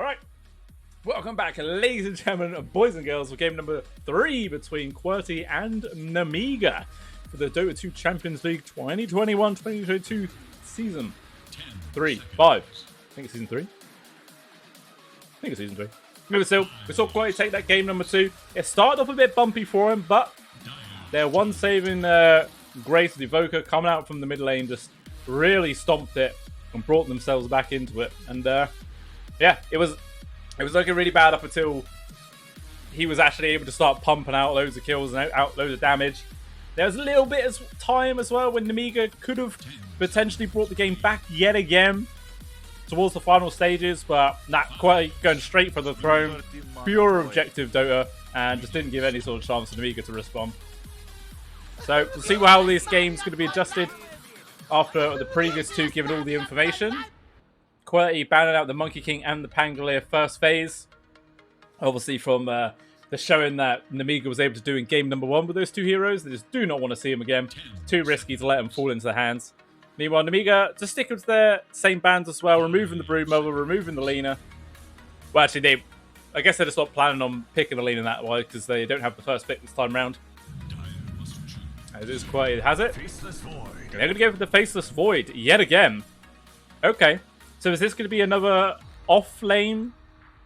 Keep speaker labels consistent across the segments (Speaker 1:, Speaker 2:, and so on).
Speaker 1: Alright, welcome back, ladies and gentlemen, boys and girls, for game number 3 between Qwerty and Nemiga for the Dota 2 Champions League 2021-2022 Season 3. 5. I think it's Season 3. We saw Qwerty take that game number 2. It started off a bit bumpy for him, but their one saving grace, the Evoker, coming out from the mid lane, just really stomped it and brought themselves back into it. And yeah, it was looking really bad up until he was actually able to start pumping out loads of kills and out loads of damage. There was a little bit of time as well when Nemiga could have potentially brought the game back yet again towards the final stages, but not quite, going straight for the throne. Pure objective Dota, and just didn't give any sort of chance to Nemiga to respond. So we'll see how this game's going to be adjusted after the previous two given all the information. Qwerty banning out the Monkey King and the Pangolier first phase. Obviously from the showing that Nemiga was able to do in game number 1 with those two heroes. They just do not want to see him again. Too risky to let them fall into their hands. Meanwhile, Nemiga just sticking to their same bands as well, removing the Broodmother, removing the Lina. Well, actually, I guess they're just not planning on picking the Lina that way because they don't have the first pick this time round. As is Qwerty has it. They're going to go for the Faceless Void yet again. Okay. So is this going to be another off-lane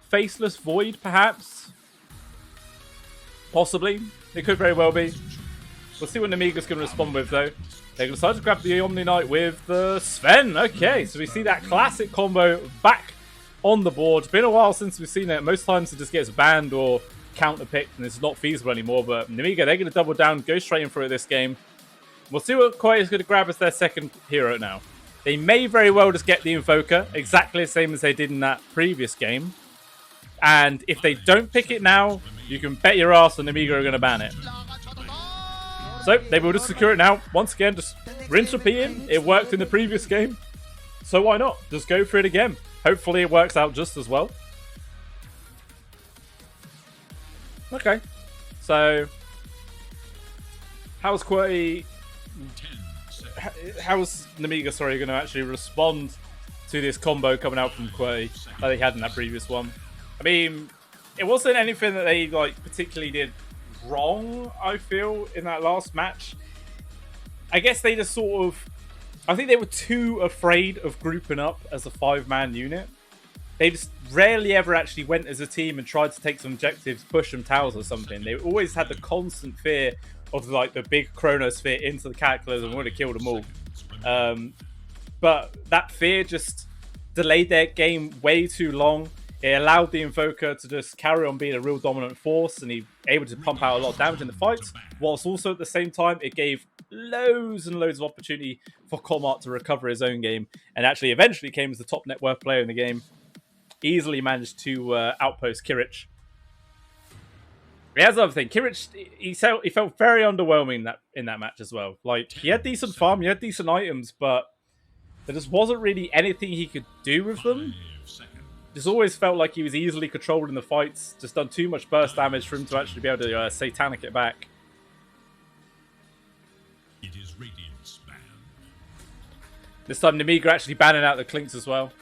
Speaker 1: Faceless Void, perhaps? Possibly. It could very well be. We'll see what Nemiga's going to respond with, though. They're going to decide to grab the Omni Knight with the Sven. Okay, so we see that classic combo back on the board. It's been a while since we've seen it. Most times it just gets banned or counter-picked, and it's not feasible anymore. But Nemiga, they're going to double down, go straight in for it this game. We'll see what Qwerty is going to grab as their second hero now. They may very well just get the Invoker, exactly the same as they did in that previous game. And if they don't pick it now, you can bet your ass that Nemiga are going to ban it. So, they will just secure it now. Once again, just rinse, repeat. It worked in the previous game. So why not? Just go for it again. Hopefully it works out just as well. Okay. So, how's Qwerty... How's Nemiga, sorry, going to actually respond to this combo coming out from Qwerty like they had in that previous one? I mean, it wasn't anything that they particularly did wrong, I feel, in that last match. I guess they just sort of... I think they were too afraid of grouping up as a 5-man unit. They just rarely ever actually went as a team and tried to take some objectives, push some towers or something. They always had the constant fear of the big Chronosphere into the Cataclysm and would have killed them all. But that fear just delayed their game way too long. It allowed the Invoker to just carry on being a real dominant force, and he able to pump out a lot of damage in the fights, whilst also at the same time it gave loads and loads of opportunity for Commart to recover his own game, and actually eventually came as the top net worth player in the game. Easily managed to outpost Kirich. Here's the other thing. Kirich, he felt very underwhelming in that match as well. Like, he had decent farm, he had decent items, but there just wasn't really anything he could do with them. Just always felt like he was easily controlled in the fights. Just done too much burst damage for him to actually be able to satanic it back.
Speaker 2: It is Radiant's ban.
Speaker 1: This time Nemiga actually banning out the Clinks as well.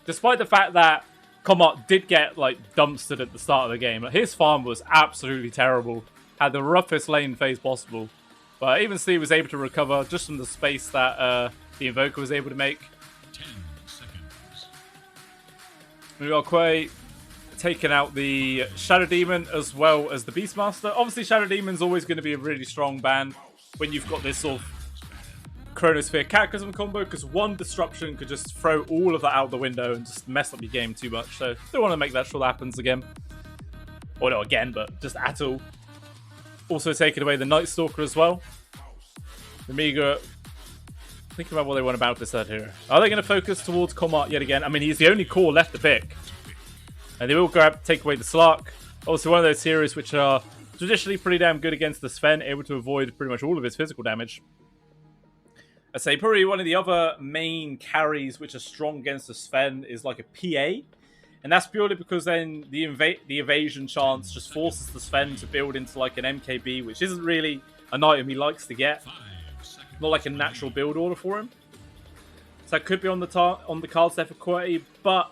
Speaker 1: Despite the fact that Commart did get dumpstered at the start of the game. His farm was absolutely terrible. Had the roughest lane phase possible. But even Steve was able to recover just from the space that the Invoker was able to make.
Speaker 2: 10 seconds.
Speaker 1: We've got Qwerty taking out the Shadow Demon as well as the Beastmaster. Obviously Shadow Demon's always going to be a really strong ban when you've got this sort of Chronosphere Cataclysm combo, because one disruption could just throw all of that out the window and just mess up your game too much. So don't want to make that sure that happens again. Or not again, but just at all. Also taking away the Night Stalker as well. Nemiga, think about what they want about this third hero. Are they going to focus towards Commart yet again? I mean, he's the only core left to pick. And they will take away the Slark. Also one of those heroes which are traditionally pretty damn good against the Sven, able to avoid pretty much all of his physical damage. I'd say probably one of the other main carries which are strong against the Sven is like a PA. And that's purely because then the evasion chance just forces the Sven to build into like an MKB, which isn't really an item he likes to get. Not like a natural build order for him. So that could be on the cards there for Qwerty, but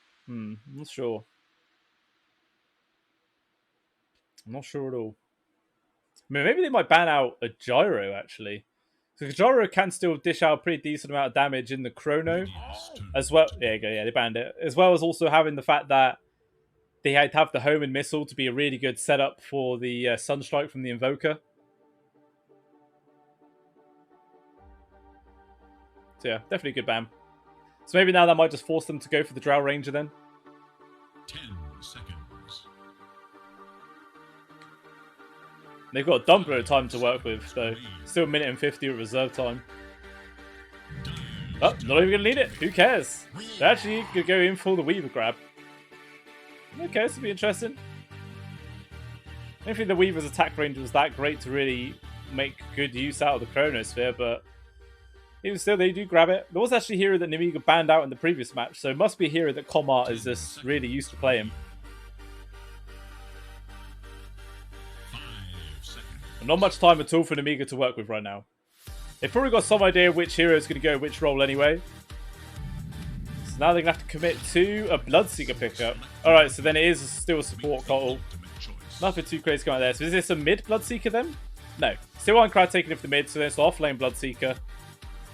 Speaker 1: I'm not sure. I'm not sure at all. I mean, maybe they might ban out a gyro, actually. So the gyro can still dish out a pretty decent amount of damage in the chrono as well. There you go, yeah, they banned it. As well as also having the fact that they had to have the homing missile to be a really good setup for the Sunstrike from the Invoker. So yeah, definitely a good ban. So maybe now that might just force them to go for the Drow Ranger then.
Speaker 2: 10 seconds.
Speaker 1: They've got a dumper of time to work with, so still a minute and 50 of reserve time. Oh, not even going to need it. Who cares? They actually could go in for the Weaver grab. Okay, this will be interesting. I don't think the Weaver's attack range was that great to really make good use out of the Chronosphere, but even still, they do grab it. There was actually a hero that Nemiga banned out in the previous match, so it must be a hero that Comart is just really used to playing. Not much time at all for Nemiga to work with right now. They've probably got some idea which hero is going to go which role anyway. So now they're going to have to commit to a Bloodseeker pickup. Alright, so then it is still a support call. Nothing too crazy coming out there. So is this a mid Bloodseeker then? No. Still on crowd taking it for the mid, so then it's offlane Bloodseeker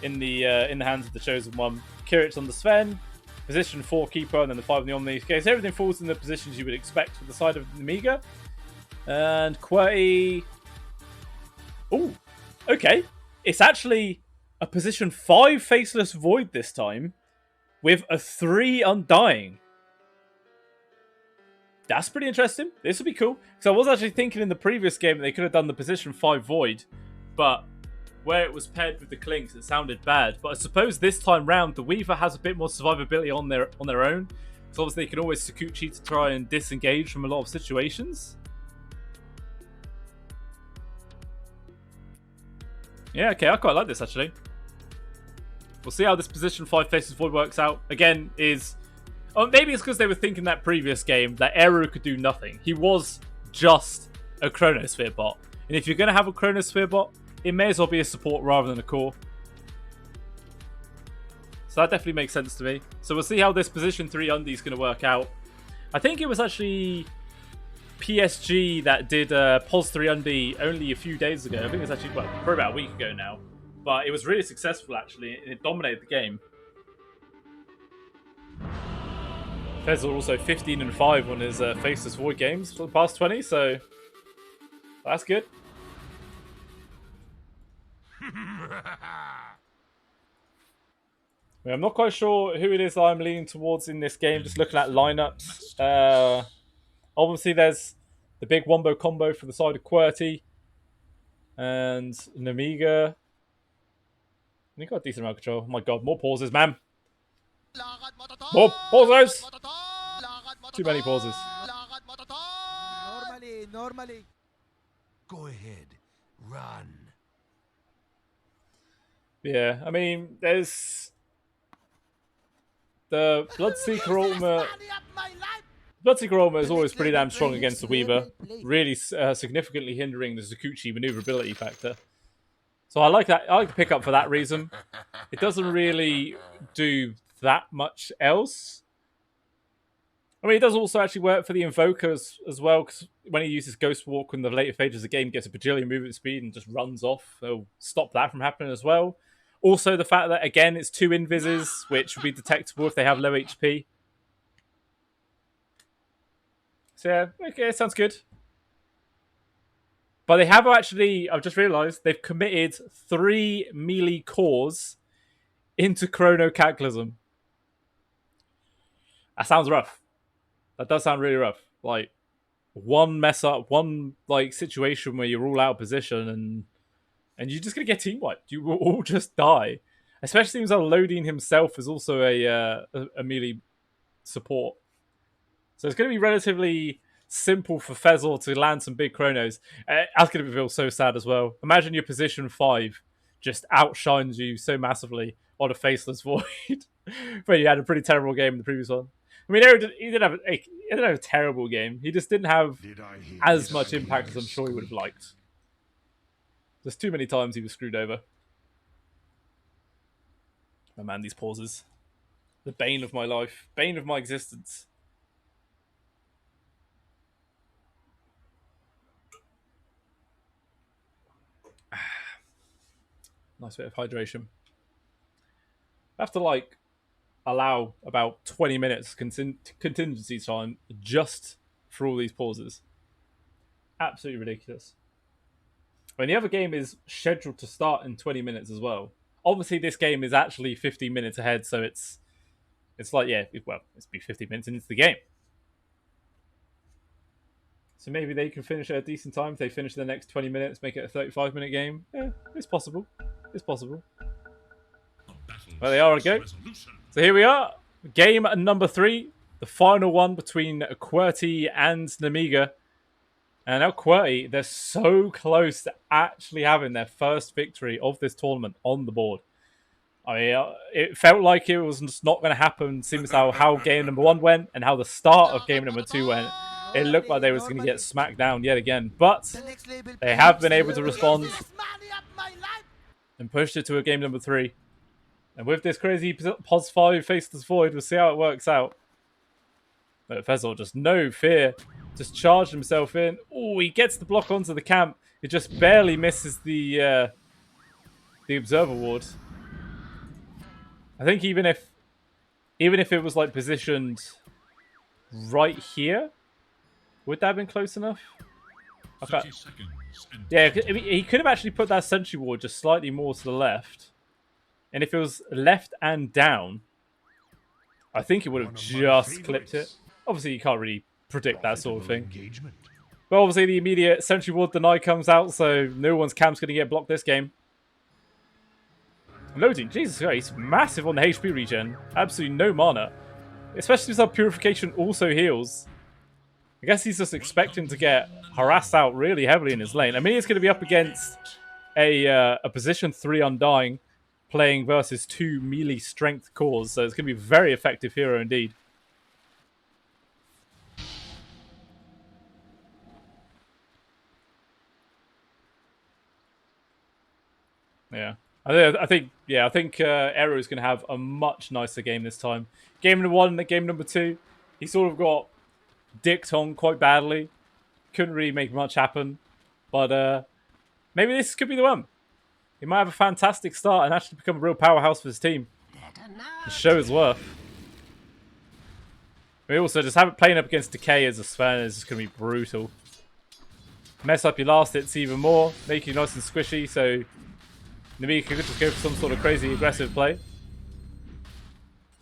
Speaker 1: in the hands of the Chosen One. Kirit's on the Sven. Position 4 Keeper, and then the 5 on the Omni. Okay, so everything falls in the positions you would expect for the side of Nemiga. And Qwerty... Ooh, okay. It's actually a position 5 Faceless Void this time with a 3 Undying. That's pretty interesting. This would be cool. Because I was actually thinking in the previous game that they could have done the position 5 Void, but where it was paired with the Clinks, it sounded bad. But I suppose this time round, the Weaver has a bit more survivability on their own. Because obviously they can always Sakuchi to try and disengage from a lot of situations. Yeah, okay, I quite like this, actually. We'll see how this position 5 Faceless Void works out. Again, oh, maybe it's because they were thinking that previous game that Eru could do nothing. He was just a Chronosphere bot. And if you're going to have a Chronosphere bot, it may as well be a support rather than a core. So that definitely makes sense to me. So we'll see how this position 3 Undie is going to work out. I think it was actually PSG that did Pos 3 Undie only a few days ago. I think it's actually, well, probably about a week ago now. But it was really successful, actually. It dominated the game. Fezzel also 15-5 on his Faceless Void games for the past 20, so that's good. I'm not quite sure who it is that I'm leaning towards in this game, just looking at lineups. Obviously, there's the big Wombo combo for the side of Qwerty and Nemiga. He got a decent amount of control. Oh my god, more pauses, man. More pauses! Too many pauses.
Speaker 3: Normally. Go ahead, run.
Speaker 1: Yeah, I mean, there's the Bloodseeker Ultimate. Bloodseeker Ultimate is always pretty damn strong against the Weaver, really significantly hindering the Sakuchi maneuverability factor. So I like that. I like the pickup for that reason. It doesn't really do that much else. I mean, it does also actually work for the Invokers as well, because when he uses Ghost Walk in the later phases of the game, he gets a bajillion movement speed and just runs off. They'll stop that from happening as well. Also, the fact that, again, it's 2 Invises, which will be detectable if they have low HP. So, yeah, okay, sounds good. But they have actually, I've just realised, they've committed 3 melee cores into Chrono Cataclysm. That sounds rough. That does sound really rough. Like, one mess up, one like situation where you're all out of position and you're just going to get team wiped. You will all just die. Especially since Lodin himself is also a melee support. So it's going to be relatively simple for Fezzel to land some big chronos. That's going to feel so sad as well. Imagine your position 5 just outshines you so massively on a Faceless Void. But you had a pretty terrible game in the previous one. I mean, he didn't have a terrible game. He just didn't have as much impact as I'm sure he would have liked. There's too many times he was screwed over. Oh man, these pauses. The bane of my life. Bane of my existence. Nice bit of hydration. I have to, like, allow about 20 minutes contingency time just for all these pauses. Absolutely ridiculous. I mean, the other game is scheduled to start in 20 minutes as well. Obviously, this game is actually 15 minutes ahead, so it's like, yeah, well, it's be 15 minutes into the game. So maybe they can finish at a decent time. If they finish the next 20 minutes, make it a 35-minute game. Yeah, it's possible. It's possible. Well, they are a go. So here we are. Game number 3. The final one between Qwerty and Nemiga. And now Qwerty, they're so close to actually having their first victory of this tournament on the board. I mean, it felt like it was just not going to happen. Seems how game number 1 went and how the start of game number 2 went. It looked like they was going to get smacked down yet again. But they have been able to respond and pushed it to a game number 3. And with this crazy pos 5 Faceless Void, we'll see how it works out. But Fezzol, just no fear. Just charged himself in. Oh, he gets the block onto the camp. It just barely misses the observer ward. I think even if it was like positioned right here, would that have been close enough? Okay. Yeah, I mean, he could have actually put that sentry ward just slightly more to the left. And if it was left and down, I think it would have just clipped it. Obviously, you can't really predict that sort of thing. But obviously, the immediate sentry ward deny comes out, so no one's camp's going to get blocked this game. Loading, Jesus Christ, he's massive on the HP regen. Absolutely no mana. Especially since our Purification also heals. I guess he's just expecting to get harassed out really heavily in his lane. I mean, he's going to be up against a position 3 Undying, playing versus 2 melee strength cores, so it's going to be a very effective hero indeed. Yeah. I think Arrow is going to have a much nicer game this time. Game number 1 and game number 2, he sort of got dicked on quite badly. Couldn't really make much happen. But maybe this could be the one. He might have a fantastic start and actually become a real powerhouse for his team. To show his worth. We also just have it playing up against Decay as a Sven is just going to be brutal. Mess up your last hits even more. Make you nice and squishy, so Nemiga could just go for some sort of crazy aggressive play.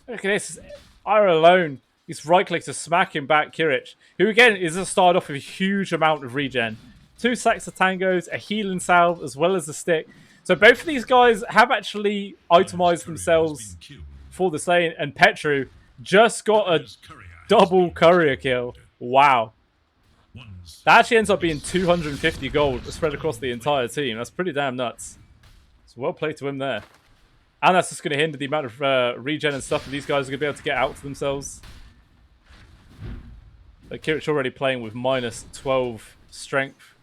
Speaker 1: Look at this. Ira alone. He's right-click to smack him back Kirich, who again is just started off with a huge amount of regen. 2 sacks of tangos, a healing salve, as well as a stick. So both of these guys have actually itemized themselves for this lane, and Petru just got a double courier kill. Wow. That actually ends up being 250 gold spread across the entire team. That's pretty damn nuts. So well played to him there. And that's just going to hinder the amount of regen and stuff that these guys are going to be able to get out to themselves. But Kirich already playing with minus 12 strength.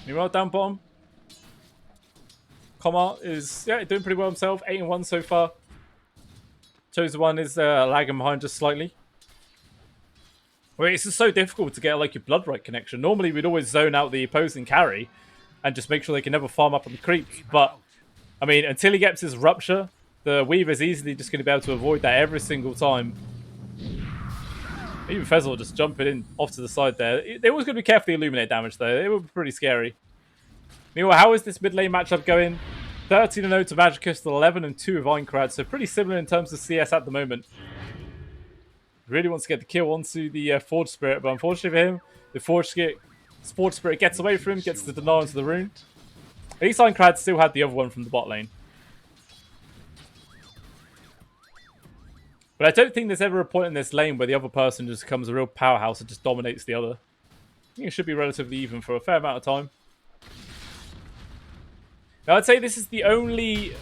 Speaker 1: Meanwhile, down bottom, Comar is doing pretty well himself. 8-1 so far. Chosen One is lagging behind just slightly. Well, it's just so difficult to get like your blood right connection. Normally, we'd always zone out the opposing carry and just make sure they can never farm up on the creeps. But I mean, until he gets his rupture, the Weaver's easily just going to be able to avoid that every single time. Even Fezzol just jumping in off to the side there. They always got to be careful of the Illuminate damage, though. They were pretty scary. Meanwhile, how is this mid lane matchup going? 13-0 to Magicus, 11-2 of Aincrad, so pretty similar in terms of CS at the moment. Really wants to get the kill onto the Forge Spirit, but unfortunately for him, the Forge Spirit gets away from him, gets the deny onto the rune. At least Aincrad still had the other one from the bot lane. But I don't think there's ever a point in this lane where the other person just becomes a real powerhouse and just dominates the other. I think it should be relatively even for a fair amount of time. Now, I'd say this is the only...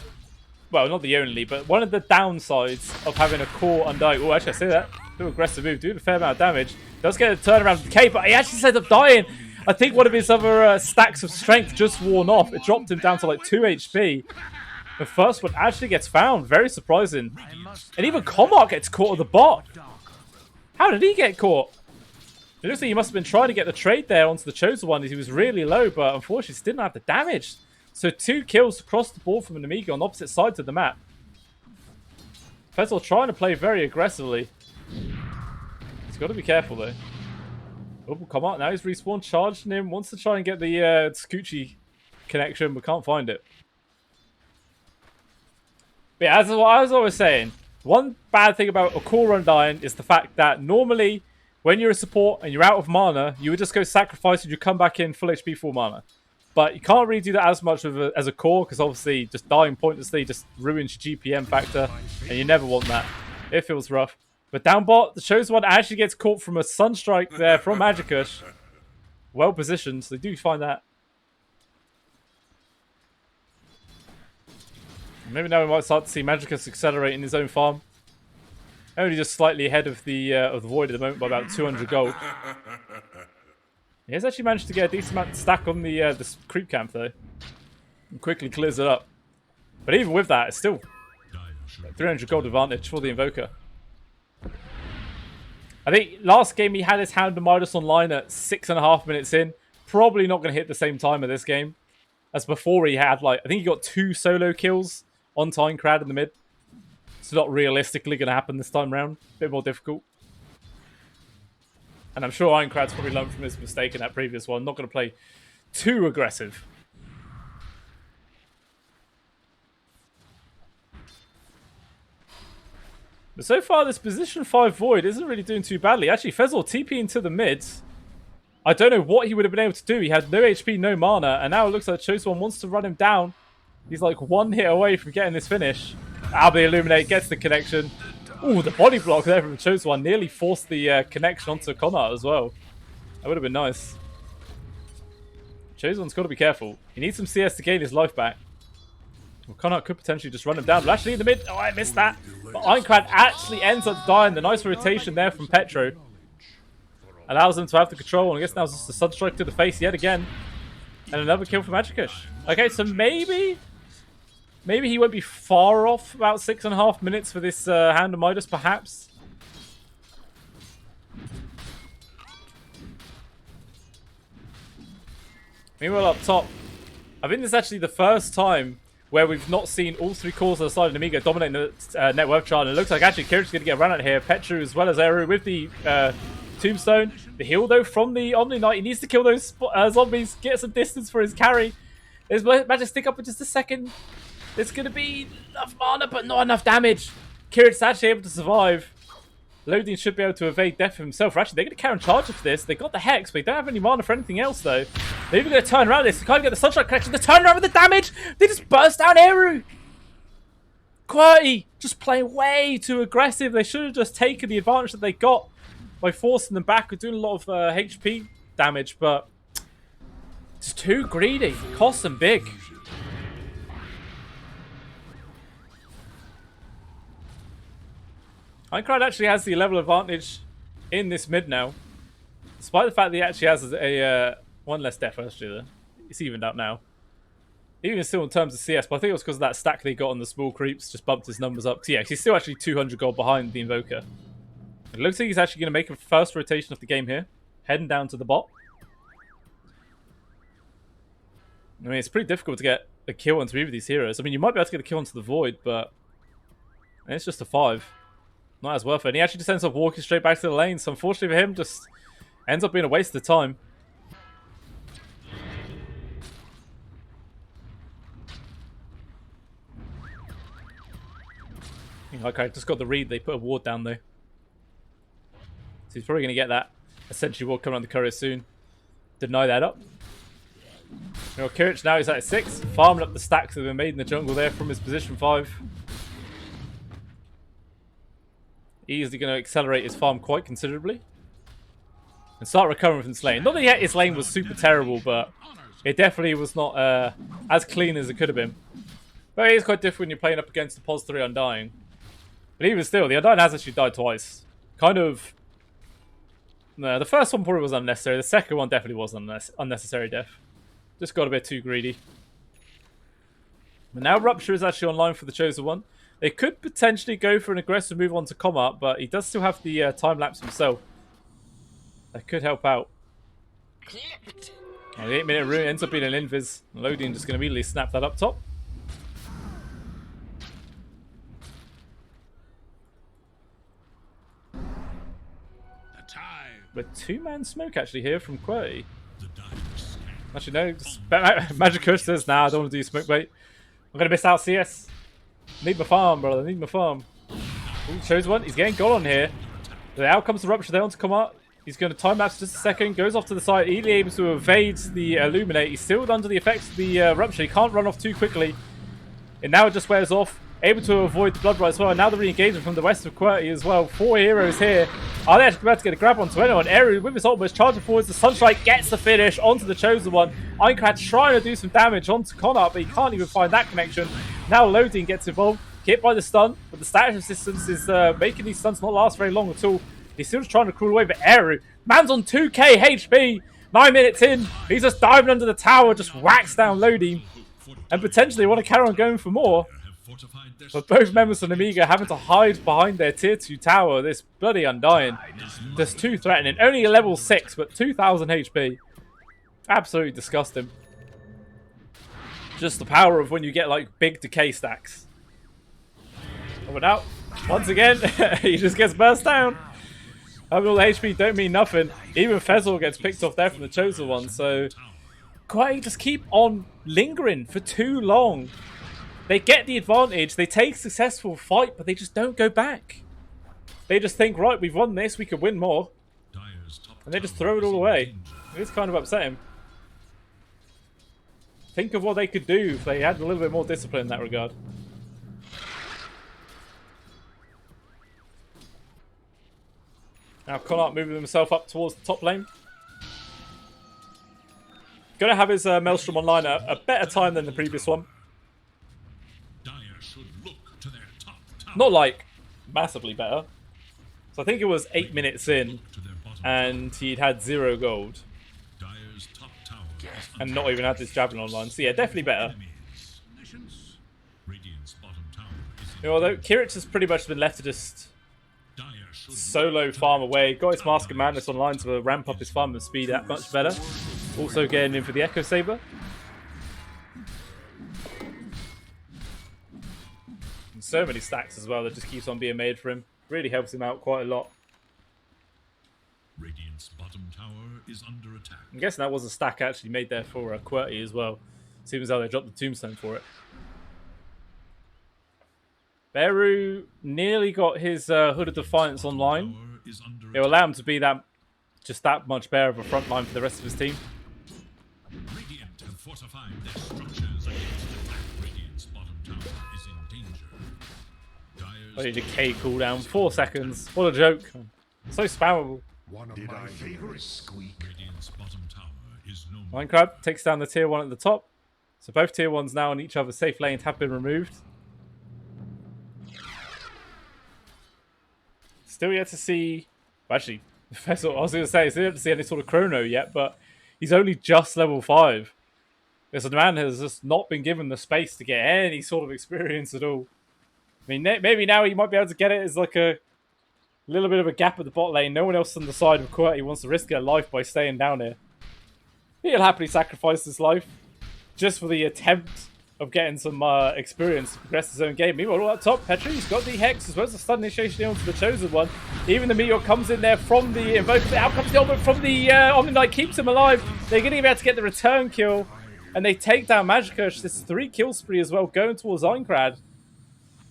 Speaker 1: Well, not the only, but one of the downsides of having a core Undying. Oh, actually, I say that. Do aggressive move, doing a fair amount of damage. Does get a turnaround to Decay, but he actually ends up dying. I think one of his other stacks of strength just worn off. It dropped him down to like 2 HP. The first one actually gets found. Very surprising. And even Comark gets caught at the bot. How did he get caught? It looks like he must have been trying to get the trade there onto the Chosen One as he was really low, but unfortunately just didn't have the damage. So 2 kills across the board from Nemiga on opposite sides of the map. Fezol trying to play very aggressively. He's got to be careful though. Oh, come on, now he's respawned, charging him. Wants to try and get the Scoochie connection, but can't find it. But yeah, as I was always saying, one bad thing about a core Undying is the fact that normally, when you're a support and you're out of mana, you would just go sacrifice and you come back in full HP, full mana. But you can't really do that as much as a core, because obviously just dying pointlessly just ruins your GPM factor, and you never want that. It feels rough. But down bot, the Chosen One actually gets caught from a Sunstrike there from Magikush. Well positioned, so they do find that. Maybe now we might start to see Magikush accelerate in his own farm. Only just slightly ahead of the Void at the moment by about 200 gold. He has actually managed to get a decent amount of stack on the creep camp though. And quickly clears it up. But even with that, it's still 300 gold advantage for the Invoker. I think last game he had his Hound of Midas online at 6.5 minutes in. Probably not going to hit the same time of this game. As before he had, like, I think he got 2 solo kills on Tinecrad in the mid. It's not realistically going to happen this time around. A bit more difficult. And I'm sure Ironcrad's probably learned from his mistake in that previous one. Not going to play too aggressive. But so far, this position 5 Void isn't really doing too badly. Actually, Fezol TP into the mid. I don't know what he would have been able to do. He had no HP, no mana, and now it looks like Chosen One wants to run him down. He's like 1 hit away from getting this finish. Albie Illuminate gets the connection. Ooh, the body block there from the Chosen One nearly forced the connection onto Connor as well. That would have been nice. Chosen One's got to be careful. He needs some CS to gain his life back. Well, Connor could potentially just run him down. But actually in the mid, oh, I missed that. But Ironcrad actually ends up dying. The nice rotation there from Petro allows them to have the control. And I guess now it's just a Sunstrike to the face yet again. And another kill for Magikush. Okay, so maybe he won't be far off about 6.5 minutes for this Hand of Midas, perhaps. Meanwhile, up top, I think this is actually the first time where we've not seen all 3 cores on the side of Nemiga dominating the net worth chart. And it looks like actually Qwerty's going to get run out here. Petru as well as Eru with the Tombstone. The heal, though, from the Omni Knight. He needs to kill those zombies, get some distance for his carry. There's Magic stick up in just a second. There's going to be enough mana, but not enough damage. Qwerty's actually able to survive. Loading should be able to evade death himself. Actually, they're going to carry on charge for this. They got the Hex, but they don't have any mana for anything else, though. They're even going to turn around this. They can't get the Sunstrike connection. They turn around with the damage. They just burst down Eru. Qwerty just playing way too aggressive. They should have just taken the advantage that they got by forcing them back and doing a lot of HP damage, but it's too greedy. Costs them big. Ironcrad actually has the level advantage in this mid now. Despite the fact that he actually has a 1 less death actually. It's evened out now. Even still in terms of CS, but I think it was because of that stack they got on the small creeps, just bumped his numbers up. So yeah, he's still actually 200 gold behind the Invoker. It looks like he's actually going to make a first rotation of the game here. Heading down to the bot. I mean, it's pretty difficult to get a kill onto either of these heroes. I mean, you might be able to get a kill onto the Void, but it's just a 5. Not as worth it. And he actually just ends up walking straight back to the lane. So unfortunately for him, just ends up being a waste of time. Okay, just got the read. They put a ward down though. So he's probably going to get that essentially ward coming on the courier soon. Deny that up. Qwerty now he's at 6. Farming up the stacks that have been made in the jungle there from his position 5. Easily going to accelerate his farm quite considerably. And start recovering from this lane. Not that yet his lane was super terrible, but it definitely was not as clean as it could have been. But it is quite different when you're playing up against the POS 3 Undying. But even still, the Undying has actually died twice. Kind of No, the first one probably was unnecessary. The second one definitely was unnecessary death. Just got a bit too greedy. But now Rupture is actually online for the Chosen One. They could potentially go for an aggressive move onto Comet, but he does still have the time lapse himself. That could help out. And the 8-minute rune ends up being an invis. Loading just going to immediately snap that up top. But 2-man smoke actually here from Qwerty. Actually, no. Magikush says, nah, I don't want to do smoke bait. I'm going to miss out CS. Need my farm, brother. Need my farm. Ooh, shows one. He's getting goal on here. The outcomes of Rupture there on to come up. He's going to time lapse just a second. Goes off to the side. Easily able to evade the Illuminate. He's still under the effects of the Rupture. He can't run off too quickly. And now it just wears off. Able to avoid the Blood Rite as well. And now the re-engagement from the west of Qwerty as well. 4 heroes here. Are they actually about to get a grab onto anyone? Eru with his ultimate charging forwards. The Sunstrike gets the finish onto the Chosen One. Aincrad trying to do some damage onto Connacht, but he can't even find that connection. Now Loading gets involved. Hit by the stun, but the status resistance is making these stuns not last very long at all. He's still just trying to crawl away, but Eru, man's on 2k HP. 9 minutes in. He's just diving under the tower, just whacks down Loading. And potentially want to carry on going for more. But both members of Nemiga having to hide behind their tier 2 tower. This bloody Undying. Just too threatening. Only a level 6, but 2000 HP. Absolutely disgusting. Just the power of when you get like big decay stacks. But now, once again, he just gets burst down. Having all the HP don't mean nothing. Even Fezzle gets picked off there from the Chosen One. So, Qwerty just keep on lingering for too long. They get the advantage, they take a successful fight, but they just don't go back. They just think, right, we've won this, we could win more. And they just throw it all away. It's kind of upsetting. Think of what they could do if they had a little bit more discipline in that regard. Now Connacht moving himself up towards the top lane. Gonna have his Maelstrom online a better time than the previous one. Not like massively better. So I think it was 8 minutes in and he'd had 0 gold. And not even had this Javelin online. So yeah, definitely better. Although Kirich has pretty much been left to just solo farm away. Got his Mask of Madness online to ramp up his farm and speed that much better. Also getting in for the Echo Saber. And so many stacks as well that just keeps on being made for him. Really helps him out quite a lot.
Speaker 2: Radiant's bottom tower is under attack.
Speaker 1: I'm guessing that was a stack actually made there for Qwerty as well. Seems as though they dropped the tombstone for it. Beru nearly got his Hood of Defiance online. It will allow him to be just that much better of a front line for the rest of his team.
Speaker 2: Radiant have fortified their structures against attack. Radiant's bottom tower is in danger.
Speaker 1: Bloody decay cooldown, 4 seconds. What a joke. So spammable.
Speaker 3: One of my favorites squeak.
Speaker 2: Radiant's bottom tower is no more.
Speaker 1: Minecraft takes down the tier 1 at the top. So both tier 1s now on each other's safe lanes have been removed. Still yet to see... Well, actually, I was going to say, still yet to see any sort of chrono yet, but he's only just level 5. Because the man has just not been given the space to get any sort of experience at all. I mean, maybe now he might be able to get it as like a little bit of a gap at the bot lane. No one else on the side of Qwerty wants to risk their life by staying down here. He'll happily sacrifice his life just for the attempt of getting some experience to progress his own game. Meanwhile, all up top, Petri, he's got the Hex as well as the stun initiation onto the Chosen One. Even the Meteor comes in there from the Invoker. Out comes the Ultimate from the Omni Knight, keeps him alive. They're going to be able to get the return kill. And they take down Magikush. This is 3 kill spree as well, going towards Aincrad.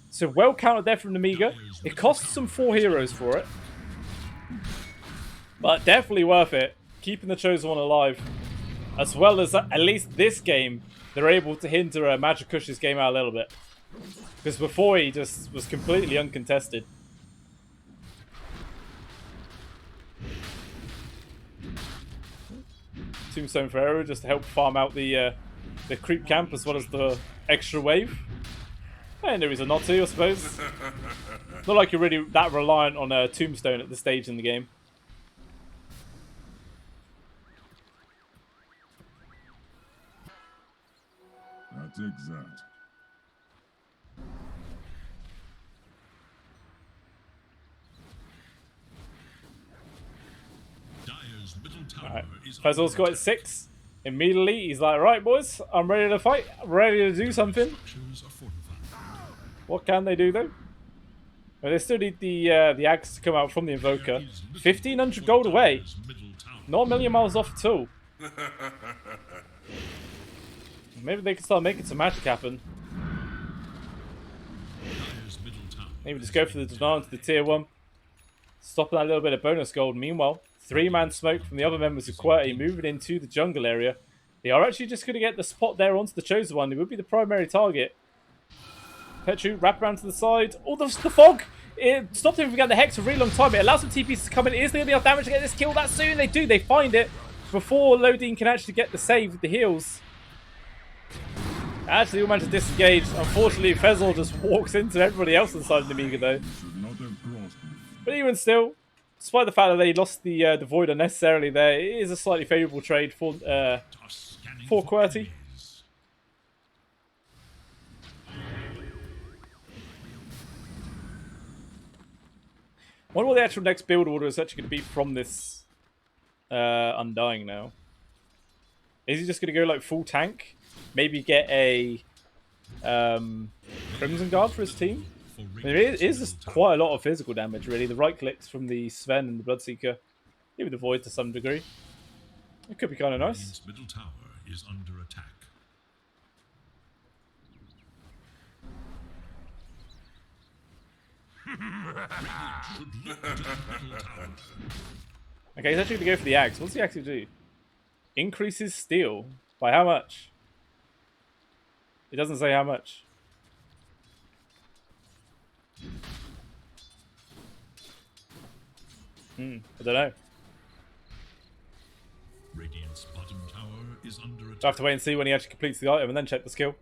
Speaker 1: So well counted there from Nemiga. It costs some 4 heroes for it. But definitely worth it. Keeping the Chosen One alive. As well as at least this game, they're able to hinder Magikush's game out a little bit. Because before he just was completely uncontested. Tombstone for Eru just to help farm out the creep camp as well as the extra wave. And there is a not to, I suppose. Not like you're really that reliant on a Tombstone at this stage in the game.
Speaker 4: take that.
Speaker 2: Dire's middle tower
Speaker 1: Alright.
Speaker 2: is
Speaker 1: Fezzel's
Speaker 2: under
Speaker 1: got
Speaker 2: attack.
Speaker 1: 6. Immediately, he's like, right, boys, I'm ready to fight. I'm ready to do something.
Speaker 2: Structures are fortified.
Speaker 1: What can they do, though? Well, they still need the axe to come out from the Invoker. 1,500 gold away.
Speaker 2: Dire's middle tower.
Speaker 1: Not a million miles off at all. Maybe they can start making some magic happen.
Speaker 2: Dire's middle tower
Speaker 1: Maybe just
Speaker 2: is
Speaker 1: go for the demand to the tier 1. Stopping that little bit of bonus gold. Meanwhile, 3-man smoke from the other members of Qwerty moving into the jungle area. They are actually just going to get the spot there onto the Chosen One. It would be the primary target. Petru, wrap around to the side. Oh, the fog! It stopped him from getting the Hex for a really long time. It allows some TPs to come in. Is there going to be enough damage to get this kill that soon? They do. They find it before Lodine can actually get the save with the heals. Actually, all managed to disengage. Unfortunately, Fezzel just walks into everybody else inside Nemiga, though.
Speaker 4: Should not have crossed me.
Speaker 1: But even still, despite the fact that they lost the Void unnecessarily there, it is a slightly favourable trade for
Speaker 2: scanning
Speaker 1: Qwerty.
Speaker 2: enemies.
Speaker 1: Wonder what the actual next build order is actually going to be from this Undying now. Is he just going to go like full tank? Maybe get a Crimson Guard for his team?
Speaker 2: For
Speaker 1: There is just quite a lot of physical damage, really. The right clicks from the Sven and the Bloodseeker. Maybe the Void to some degree. It could be kind of nice.
Speaker 2: Radiant's middle tower is under attack. Should look to the middle tower.
Speaker 1: Okay, he's actually going to go for the axe. What's the axe do? Increases steel. By how much? It doesn't say how much. I don't know.
Speaker 2: Radiant's bottom tower is under
Speaker 1: I'll have
Speaker 2: attack.
Speaker 1: to wait and see when he actually completes the item and then check the skill.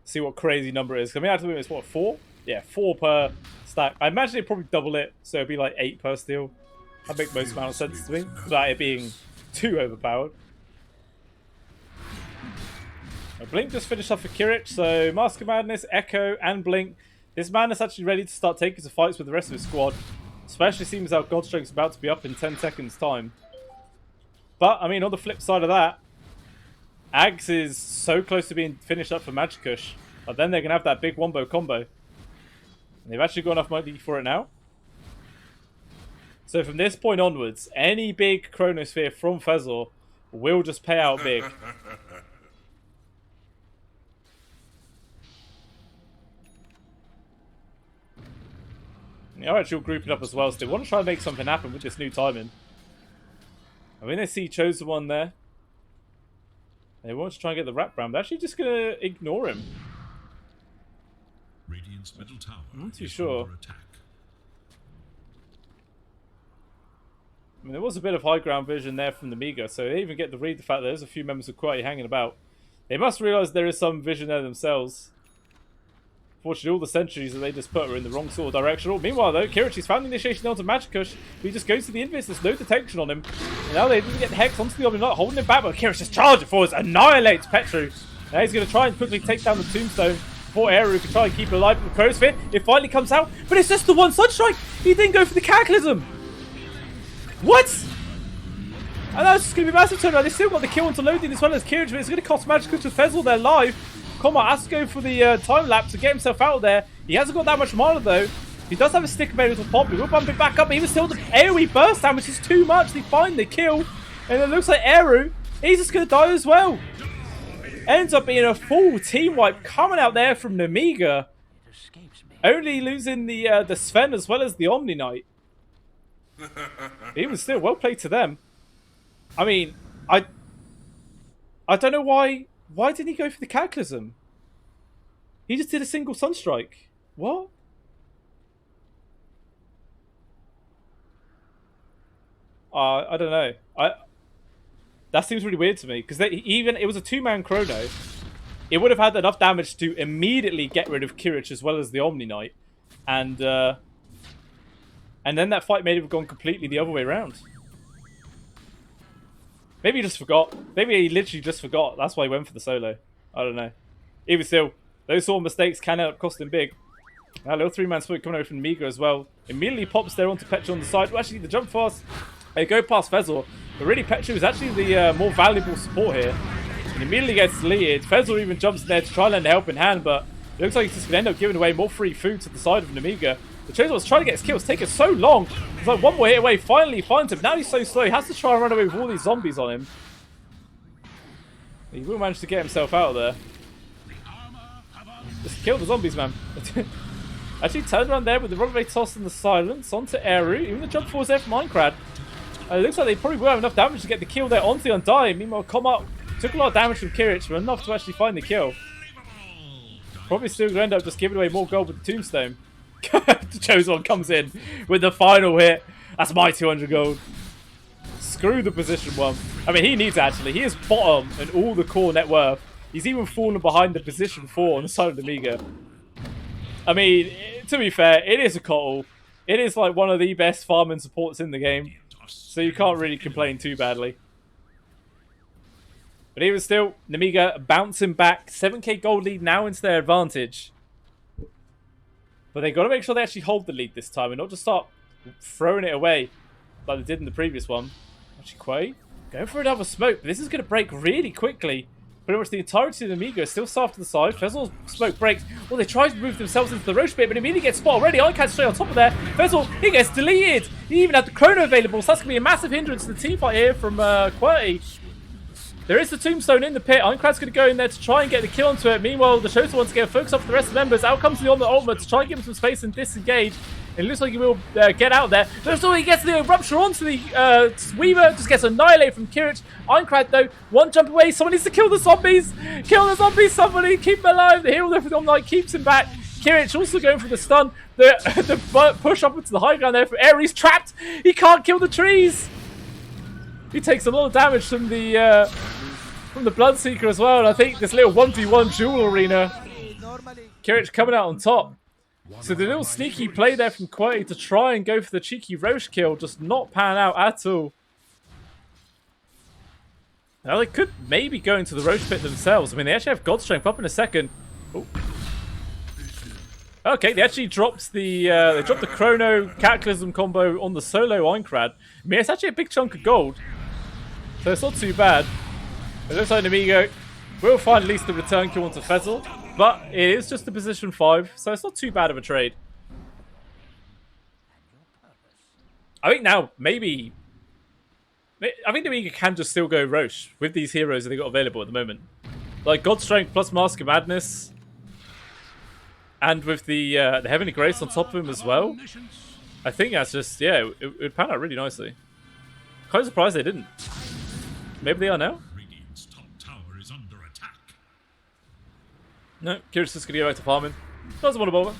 Speaker 1: See what crazy number it is. I mean, actually, it's what, 4? Yeah, 4 per stack. I imagine it'd probably double it, so it'd be like 8 per steel. That makes most amount of sense to me, without it being too overpowered. Blink just finished off for Kirich, so Mask of Madness, Echo, and Blink. This man is actually ready to start taking some fights with the rest of his squad. Especially seems our Godstrike's about to be up in 10 seconds time. But, I mean, on the flip side of that, Ags is so close to being finished up for Magikush. But then they're going to have that big wombo combo. And they've actually got enough money for it now. So from this point onwards, any big Chronosphere from Fezor will just pay out big. They are actually grouping up as well, so they want to try and make something happen with this new timing. I mean, they see Chosen One there. They want to try and get the wrap round. They're actually just going to ignore him.
Speaker 2: Radiant's middle tower
Speaker 1: I'm not too
Speaker 2: is
Speaker 1: sure.
Speaker 2: under attack.
Speaker 1: I mean, there was a bit of high ground vision there from the Nemiga, so they even get to read the fact that there's a few members of Qwerty hanging about. They must realise there is some vision there themselves. Fortunately, all the sentries that they just put are in the wrong sort of direction. Oh, meanwhile, though, Kirichi's found the initiation onto Magikush. He just goes to the Invis. There's no detection on him. And now they didn't get the Hex onto the Omnignite, holding him back, but Kirich just charges forwards, annihilates Petru. Now he's going to try and quickly take down the Tombstone before Eru can try and keep it alive with the Chronosphere. It finally comes out, but it's just the one Sunstrike. He didn't go for the Cataclysm. What? And that's just going to be a massive turnaround. They still got the kill onto Lodine as well as Kirich, but it's going to cost Magikush to Fezzel their life. Komar has to go for the time lapse to get himself out there. He hasn't got that much mana though. He does have a stick available to pop. He will bump it back up. But even still, the AoE burst down, which is too much. They find the kill. And it looks like Eru, he's just going to die as well. Ends up being a full team wipe coming out there from Nemiga. Only losing the Sven as well as the Omnignite. Even still, well played to them. I mean, I don't know why. Why didn't he go for the Cataclysm? He just did a single Sunstrike. What? I don't know. That seems really weird to me because even it was a 2-man Chrono. It would have had enough damage to immediately get rid of Kirich as well as the Omnignite, and then that fight may have gone completely the other way around. Maybe he just forgot. Maybe he literally just forgot. That's why he went for the solo. I don't know. Even still, those sort of mistakes can end up costing big. Now, a little 3-man split coming over from Nemiga as well. Immediately pops there onto Petra on the side. Well, actually, the jump fast. They go past Fezzle. But really, Petra is actually the more valuable support here. And immediately gets deleted. Fezzle even jumps in there to try and lend a helping hand, but it looks like he's just going to end up giving away more free food to the side of Nemiga. The Chosen was trying to get his kills, taking so long. It's like one more hit away, finally finds him. Now he's so slow, he has to try and run away with all these zombies on him. He will manage to get himself out of there. Just kill the zombies, man. Actually turned around there with the rubber toss and the silence onto Eru. Even the jump force there from Minecraft. It looks like they probably will have enough damage to get the kill there onto the Undying. Meanwhile, Comet took a lot of damage from Qwerty, but enough to actually find the kill. Probably still going to end up just giving away more gold with the tombstone. The Chosen One comes in with the final hit. That's my 200 gold. Screw the position one. I mean, he needs it actually. He is bottom in all the core net worth. He's even fallen behind the position 4 on the side of the Nemiga. I mean, to be fair, it is a Kotl. It is like one of the best farming supports in the game. So you can't really complain too badly. But even still, Nemiga bouncing back. 7k gold lead now into their advantage. But they got to make sure they actually hold the lead this time and not just start throwing it away like they did in the previous one. Actually, Quay going for another smoke. But this is going to break really quickly. Pretty much the entirety of the Nemiga is still soft to the side. Fezzle's smoke breaks. Well, they try to move themselves into the Roche pit, but immediately gets spot already. Icad straight on top of there. Fezzle, he gets deleted. He even had the Chrono available, so that's going to be a massive hindrance to the team fight here from Qwerty. There is the tombstone in the pit. Ironclad's going to go in there to try and get the kill onto it. Meanwhile, the Chosen One's going to focus up for the rest of the members. Out comes the ultimate to try and give him some space and disengage. It looks like he will get out there. But so he gets the rupture onto the Weaver. Just gets annihilated from Qwerty. Ironclad, though, one jump away. Someone needs to kill the zombies. Kill the zombies, somebody. Keep him alive. The hero there from Light keeps him back. Qwerty also going for the stun. The push up into the high ground there for Air. He's trapped. He can't kill the trees. He takes a lot of damage from the Bloodseeker as well. And I think this little 1v1 duel arena, Qwerty coming out on top. So the little sneaky play there from Qwerty to try and go for the cheeky Roche kill just not pan out at all. Now they could maybe go into the Roche pit themselves. I mean, they actually have God Strength up in a second. Ooh. Okay, they actually dropped the Chrono Cataclysm combo on the solo Ironclad. I mean, it's actually a big chunk of gold, so it's not too bad. It looks like Nemiga will find at least the return kill onto Fezzle, but it is just a position 5, so it's not too bad of a trade. I think now, maybe... I think Nemiga can just still go Roche with these heroes that they got available at the moment. Like God Strength plus Mask of Madness, and with the Heavenly Grace on top of him as well. I think that's just, yeah, it would pan out really nicely. Quite surprised they didn't. Maybe they are now?
Speaker 2: Radiant's top tower is under attack.
Speaker 1: No, Qwerty's just going to go back to farming. Doesn't want to bother.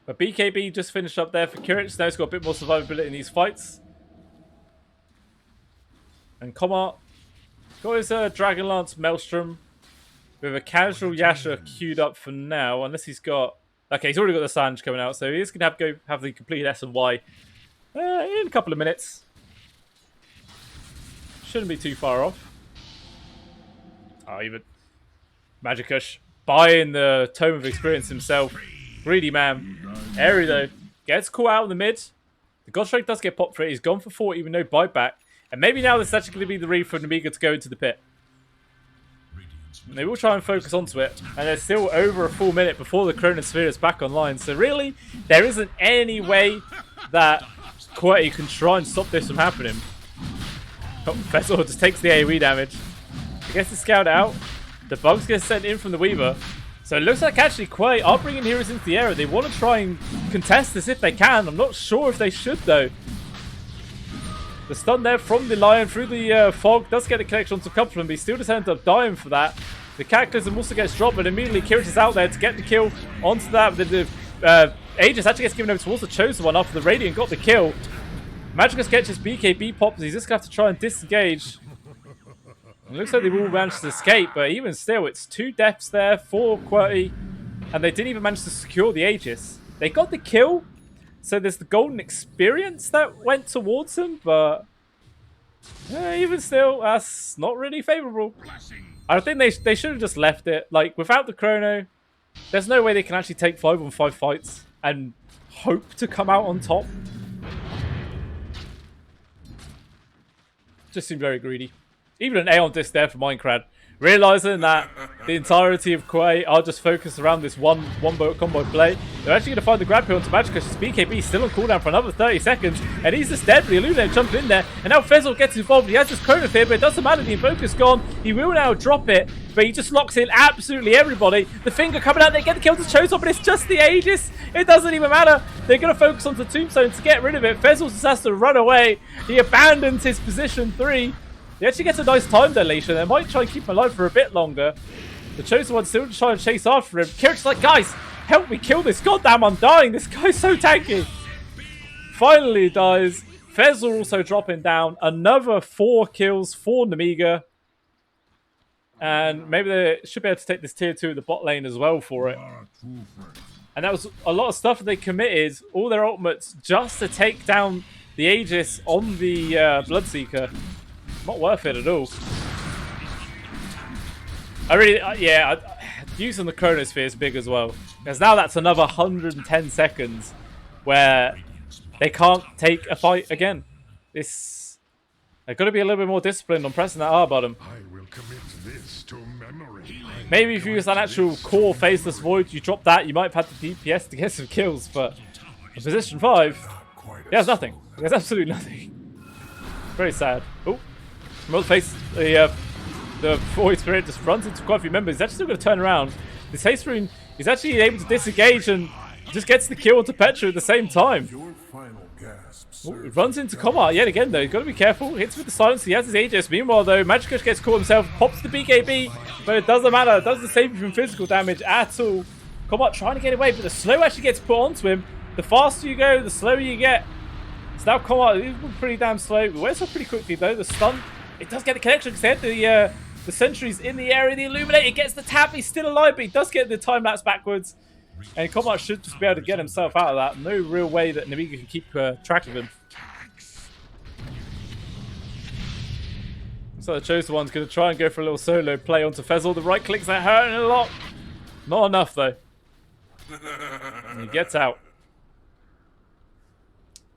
Speaker 1: But BKB just finished up there for Qwerty. Now he's got a bit more survivability in these fights. And Comet got his Dragon Lance Maelstrom with a casual Yasha queued up for now. Unless he's got... Okay, he's already got the Sanj coming out. So he's going to have the complete S and Y in a couple of minutes. Shouldn't be too far off. Oh, even Magikush buying the Tome of Experience himself. Greedy man. Airy though gets caught out in the mid. The God Strike does get popped for it. He's gone for 40 with no buyback. And maybe now this is actually going to be the read for Nemiga to go into the pit. And they will try and focus onto it. And there's still over a full minute before the Chronosphere is back online. So really, there isn't any way that Qwerty can try and stop this from happening. Oh, Fezzle just takes the AoE damage. He gets the scout out. The bugs get sent in from the Weaver. So it looks like actually Qwerty are bringing heroes into the area. They want to try and contest this if they can. I'm not sure if they should though. The stun there from the Lion through the fog does get a connection onto couple of them, but he still just ends up dying for that. The Cataclysm also gets dropped, but immediately Qwerty's out there to get the kill onto that. The Aegis actually gets given over towards the Chosen One after the Radiant got the kill. Magicus gets his BKB pops. He's just going to have to try and disengage. It looks like they will manage to escape, but even still, it's 2 deaths there for Qwerty, and they didn't even manage to secure the Aegis. They got the kill, so there's the golden experience that went towards them, but Even still, that's not really favourable. I think they should have just left it. Like, without the chrono, there's no way they can actually take 5-on-5 fights and hope to come out on top. Just seemed very greedy. Even an A on disc there for Minecraft. Realising that the entirety of Qwerty are just focused around this one combo play. They're actually going to find the grab here onto Magic because BKB still on cooldown for another 30 seconds. And he's just dead, but Illuminator jumps in there. And now Fezzle gets involved. He has this Chrono here, but it doesn't matter. The Invoker's gone. He will now drop it, but he just locks in absolutely everybody. The Finger coming out, they get the kill to Chozo, but it's just the Aegis. It doesn't even matter. They're going to focus onto Tombstone to get rid of it. Fezzle just has to run away. He abandons his position 3. He actually gets a nice time dilation. They might try and keep him alive for a bit longer. The Chosen One's still trying to chase after him. Qwerty's like, guys, help me kill this. Goddamn, I'm dying. This guy's so tanky. Finally dies. Fezzle also dropping down. Another 4 kills for Nemiga. And maybe they should be able to take this tier 2 at the bot lane as well for it. And that was a lot of stuff that they committed. All their ultimates just to take down the Aegis on the Bloodseeker. Not worth it at all. I really, using the Chronosphere is big as well. Because now that's another 110 seconds where they can't take a fight again. They've got to be a little bit more disciplined on pressing that R button.
Speaker 3: I will commit this to memory.
Speaker 1: Maybe if you use that actual core Faceless Void, you drop that, you might have had the DPS to get some kills, but in position 5, there's nothing. There's absolutely nothing. Very sad. Oh. Face the Void Spirit just runs into quite a few members. He's actually still going to turn around. This Haste Rune is actually able to disengage and just gets the kill onto Petra at the same time. Oh, he runs into combat yet again though. He's got to be careful. Hits with the silence. He has his Aegis. Meanwhile though, Magicus gets caught himself. Pops the BKB, but it doesn't matter. It doesn't save you from physical damage at all. Combat trying to get away, but the slow actually gets put onto him. The faster you go, the slower you get. So now Combat is pretty damn slow. It wears up pretty quickly though. The stun. It does get the connection because they had the sentries in the area. The Illuminator gets the tap. He's still alive, but he does get the time lapse backwards. And Combat should just be able to get himself out of that. No real way that Nemiga can keep track of him. So the Chosen One's going to try and go for a little solo play onto Fezzle. The right clicks are hurting a lot. Not enough though. And he gets out.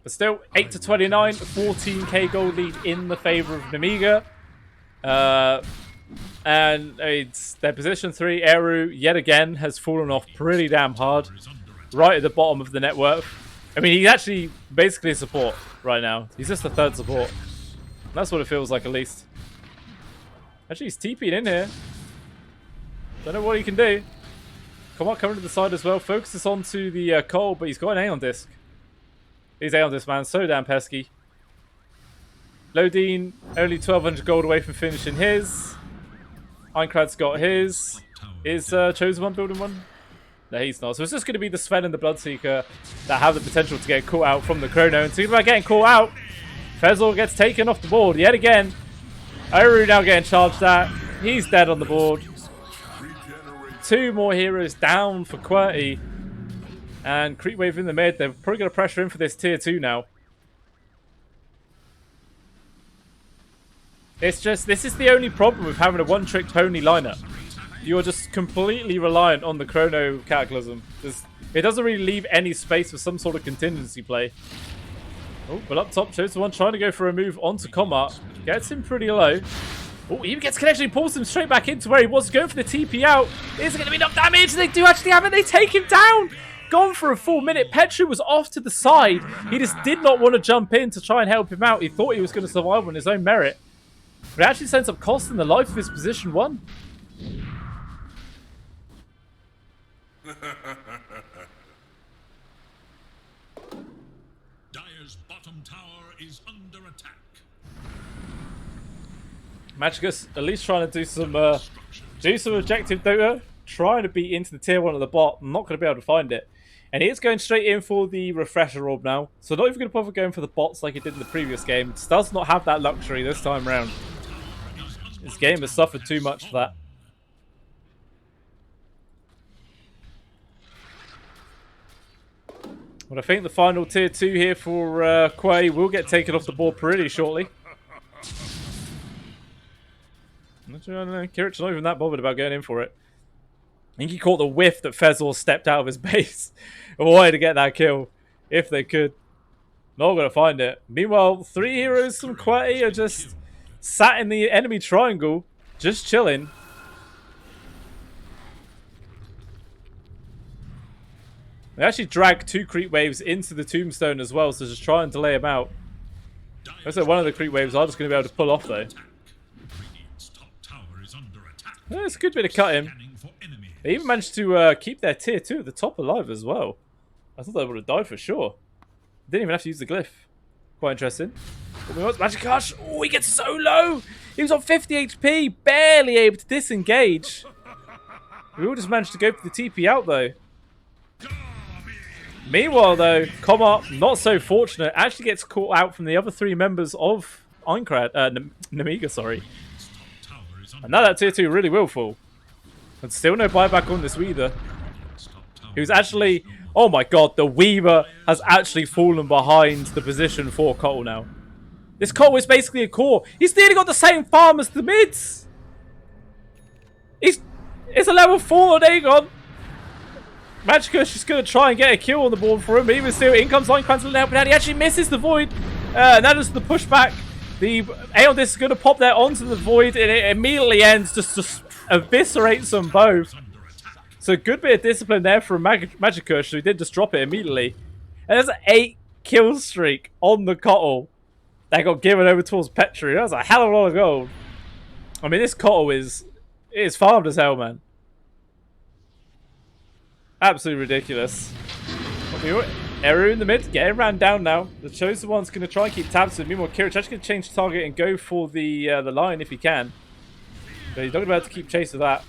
Speaker 1: But still, 8-29, 14k gold lead in the favour of Nemiga. And it's their position 3, Eru, yet again, has fallen off pretty damn hard. Right at the bottom of the net worth. I mean, he's actually basically a support right now. He's just a 3rd support. That's what it feels like, at least. Actually, he's TP'd in here. Don't know what he can do. Come on, coming to the side as well. Focuses onto the Cole, but he's got an A on disc. He's A on this man, so damn pesky. Lodine, only 1200 gold away from finishing his. Einkrad's got his. Is Chosen One building one? No, he's not. So it's just going to be the Sven and the Bloodseeker that have the potential to get caught out from the Chrono. And thinking about getting caught out, Fezzle gets taken off the board yet again. Oru now getting charged at. He's dead on the board. 2 more heroes down for Qwerty. And Creep Wave in the mid. They're probably going to pressure in for this tier 2 now. It's just, this is the only problem with having a one-trick pony lineup. You're just completely reliant on the Chrono Cataclysm. It doesn't really leave any space for some sort of contingency play. Oh, but up top, Chosen One trying to go for a move onto Combat. Gets him pretty low. Oh, he gets connection, pulls him straight back into where he was going for the TP out. Is it going to be enough damage? They do actually have it. They take him down. Gone for a full minute. Petru was off to the side. He just did not want to jump in to try and help him out. He thought he was going to survive on his own merit. But it actually ends up costing the life of his position 1.
Speaker 2: Dire's bottom tower is under attack.
Speaker 1: Magicus at least trying to do some objective Dota. Trying to beat into the tier 1 at the bot. I'm not going to be able to find it. And he is going straight in for the refresher orb now. So not even going to bother going for the bots like he did in the previous game. It does not have that luxury this time around. This game has suffered too much for that. But I think the final tier 2 here for Qwerty will get taken off the board pretty shortly. Kirich not even that bothered about going in for it. I think he caught the whiff that Fezor stepped out of his base and wanted to get that kill if they could. Not going to find it. Meanwhile, 3 heroes from Qwerty are just sat in the enemy triangle, just chilling. They actually dragged 2 creep waves into the tombstone as well, so just try and delay them out. Looks like one of the creep waves are just going to be able to pull off though. It's a good bit of cutting. They even managed to keep their tier 2 at the top alive as well. I thought they would have died for sure. Didn't even have to use the glyph. Quite interesting. Magic Hush. Oh, he gets so low. He was on 50 HP, barely able to disengage. We all just managed to go for the TP out though. Meanwhile though, Comma, not so fortunate, actually gets caught out from the other 3 members of Nemiga, sorry. And now that tier 2 really will fall. And still no buyback on this Weaver. He was actually... Oh my god, the Weaver has actually fallen behind the position for Qwerty now. This Qwerty is basically a core. He's nearly got the same farm as the mids. It's a level 4 Dagon. Magicka just going to try and get a kill on the board for him. Even still, in comes Linecran's little help, and he actually misses the Void. And that is the pushback. The Aeon Disc is going to pop there onto the Void, and it immediately ends just to eviscerate them both. So a good bit of discipline there from Magicka, so he did just drop it immediately. And there's an 8 kill streak on the Qwerty that got given over towards Petri. That was a hell of a lot of gold. I mean, this Qwerty is farmed as hell, man. Absolutely ridiculous. Eru in the mid, getting ran down now. The Chosen One's going to try and keep tabs with him. Meanwhile, Kirich actually going to change target and go for the line if he can. But he's not going to be able to keep chase of that.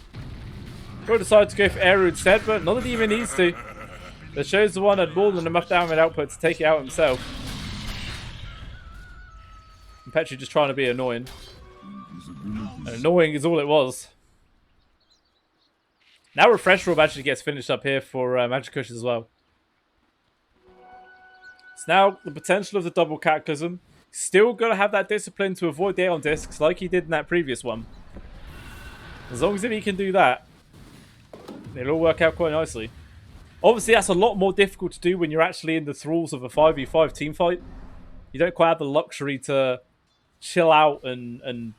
Speaker 1: He'll decide to go for Eru instead, but not that he even needs to. The Chosen One had more than enough damage output to take it out himself. And Petri just trying to be annoying. And annoying is all it was. Now Refresh Orb actually gets finished up here for Magicka as well. It's now the potential of the double Cataclysm. Still got to have that discipline to avoid the Aeon Discs like he did in that previous one. As long as he can do that, it'll all work out quite nicely. Obviously, that's a lot more difficult to do when you're actually in the thralls of a 5v5 team fight. You don't quite have the luxury to chill out and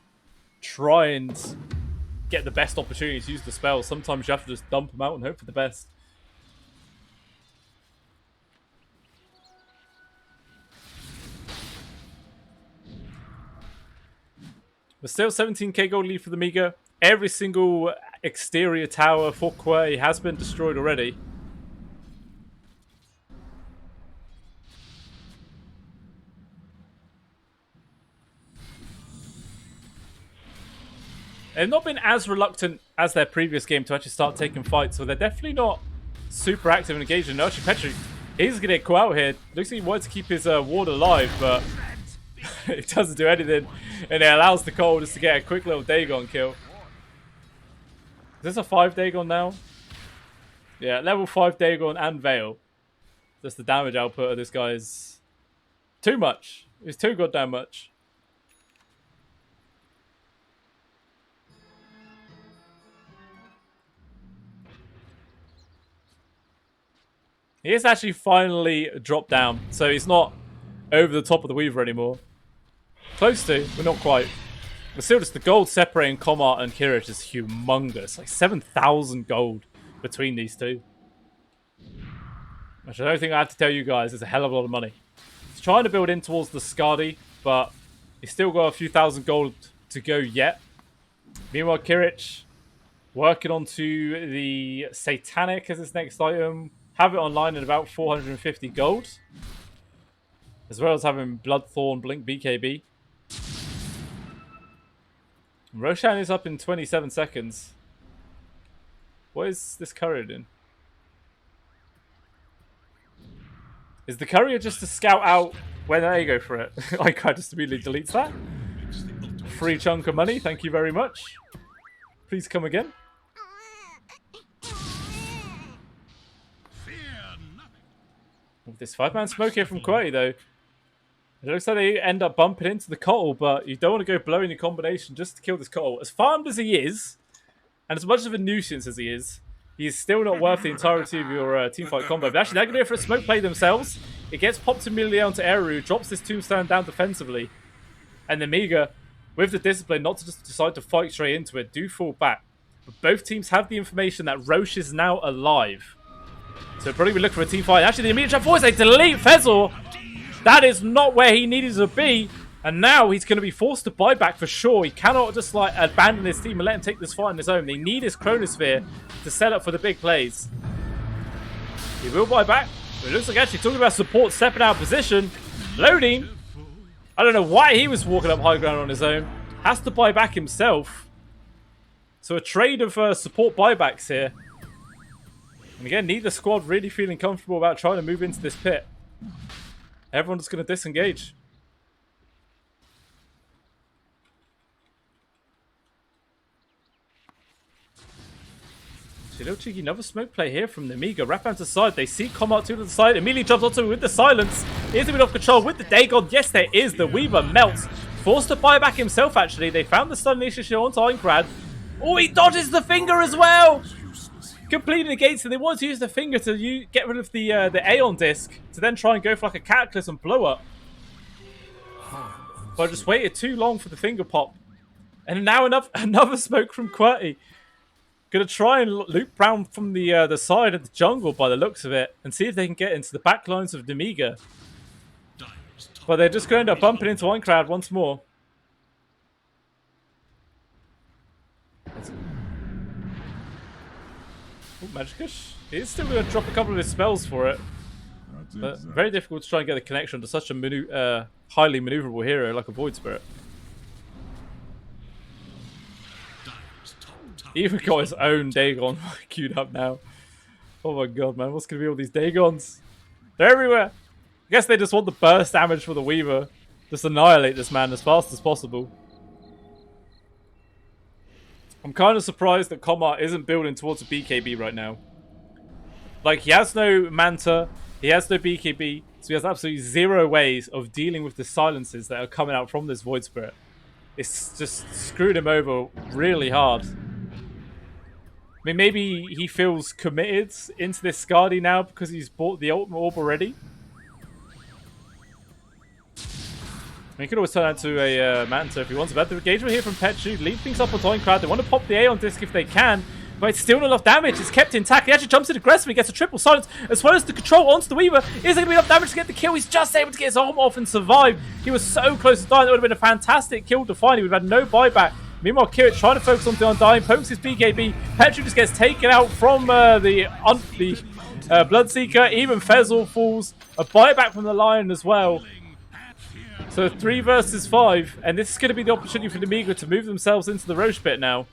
Speaker 1: try and get the best opportunity to use the spell. Sometimes you have to just dump them out and hope for the best. But still 17k gold lead for the Nemiga. Every single exterior tower for Qwerty has been destroyed already. They've not been as reluctant as their previous game to actually start taking fights, so they're definitely not super active and engaged. No, actually, Petri is going to get caught out here. Looks like he wants to keep his ward alive, but it doesn't do anything. And it allows the Qwerty just to get a quick little Dagon kill. Is this a 5 Dagon now? Yeah, level 5 Dagon and Veil. Just the damage output of this guy is too much. It's too goddamn much. He is actually finally dropped down, so he's not over the top of the Weaver anymore. Close to, but not quite. But still, just the gold separating Comart and Kirich is humongous. Like 7,000 gold between these two. Which I don't think I have to tell you guys is a hell of a lot of money. He's trying to build in towards the Skadi, but he's still got a few thousand gold to go yet. Meanwhile, Kirich working onto the Satanic as his next item. Have it online at about 450 gold. As well as having Bloodthorn, Blink BKB. Roshan is up in 27 seconds. What is this courier doing? Is the courier just to scout out when they go for it? I kind of just immediately deletes that. Free chunk of money, thank you very much. Please come again. With this 5-man smoke here from Qwerty though. It looks like they end up bumping into the Cottle, but you don't want to go blowing the combination just to kill this Cottle. As farmed as he is, and as much of a nuisance as he is still not worth the entirety of your teamfight combo. But actually, they're going to go for a smoke play themselves. It gets popped immediately onto Eru, drops this tombstone down defensively. And Nemiga, with the discipline not to just decide to fight straight into it, do fall back. But both teams have the information that Roche is now alive. So probably we look for a team fight. Actually, the immediate trap forwards, they delete Fezzor. That is not where he needed to be. And now he's going to be forced to buy back for sure. He cannot just like abandon his team and let him take this fight on his own. They need his Chronosphere to set up for the big plays. He will buy back. But it looks like actually talking about support stepping out of position. Loading. I don't know why he was walking up high ground on his own. Has to buy back himself. So a trade of support buybacks here. And again, neither squad really feeling comfortable about trying to move into this pit. Everyone's going to disengage. A little cheeky, another smoke play here from Nemiga. Wrap around to the side. They see Combat 2 to the side. Immediately jumps onto with the silence. Is a bit off control with the Dagon. Yes, there is. The Weaver melts. Forced to buy back himself, actually. They found the stun initiative onto Einkrad. Oh, he dodges the finger as well. Completely negates it. They wanted to use the finger to get rid of the Aeon disc to then try and go for like a Cataclysm blow up. But I just waited too long for the finger pop. And now another smoke from Qwerty. Gonna try and loop round from the side of the jungle by the looks of it and see if they can get into the back lines of Nemiga. But they're just going to end up bumping into Einkrad once more. Oh, Magicus. He is still going to drop a couple of his spells for it. But very difficult to try and get the connection to such a highly maneuverable hero like a Void Spirit. Even got his own Dagon queued up now. Oh my god, man. What's going to be all these Dagons? They're everywhere. I guess they just want the burst damage for the Weaver. Just annihilate this man as fast as possible. I'm kind of surprised that Combat isn't building towards a BKB right now. Like, he has no Manta. He has no BKB. So he has absolutely zero ways of dealing with the silences that are coming out from this Void Spirit. It's just screwed him over really hard. I mean, maybe he feels committed into this Skadi now because he's bought the Ultimate Orb already. He could always turn out to a Manta if he wants. But the engagement here from Petru, leave things up on Toincrad. They want to pop the Aeon disc if they can, but it's still not enough damage. It's kept intact. He actually jumps in aggressively, gets a triple silence, as well as the control onto the Weaver. Is there going to be enough damage to get the kill? He's just able to get his arm off and survive. He was so close to dying. That would have been a fantastic kill to find. He would have had no buyback. Meanwhile, Qwerty trying to focus on the Undying, pokes his BKB. Petru just gets taken out from the Bloodseeker. Even Fezzor falls. A buyback from the Lion as well. So 3 versus 5, and this is going to be the opportunity for Nemiga to move themselves into the Roche pit now.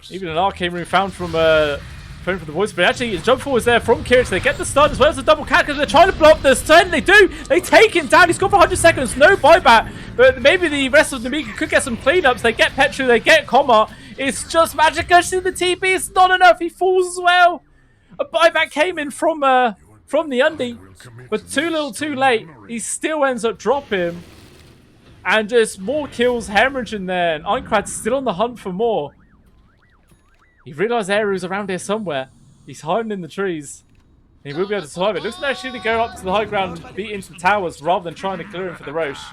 Speaker 1: Even an arcane rune found from the Void Spirit. Actually, his jump forward is there from Qwerty. They get the stun as well as the double catch. They're trying to blow up the stun. They do. They take him down. He's gone for 100 seconds. No buyback. But maybe the rest of Nemiga could get some cleanups. They get Petru. They get Comma. It's just Magicus in the TP. It's not enough. He falls as well. A buyback came in from the Undie. But too little too late. He still ends up dropping. And just more kills hemorrhaging there. And Einkrad's still on the hunt for more. He realised Eru's around here somewhere. He's hiding in the trees. And he will be able to survive it. Looks like they're actually go up to the high ground and beat into the towers rather than trying to clear him for the Roche.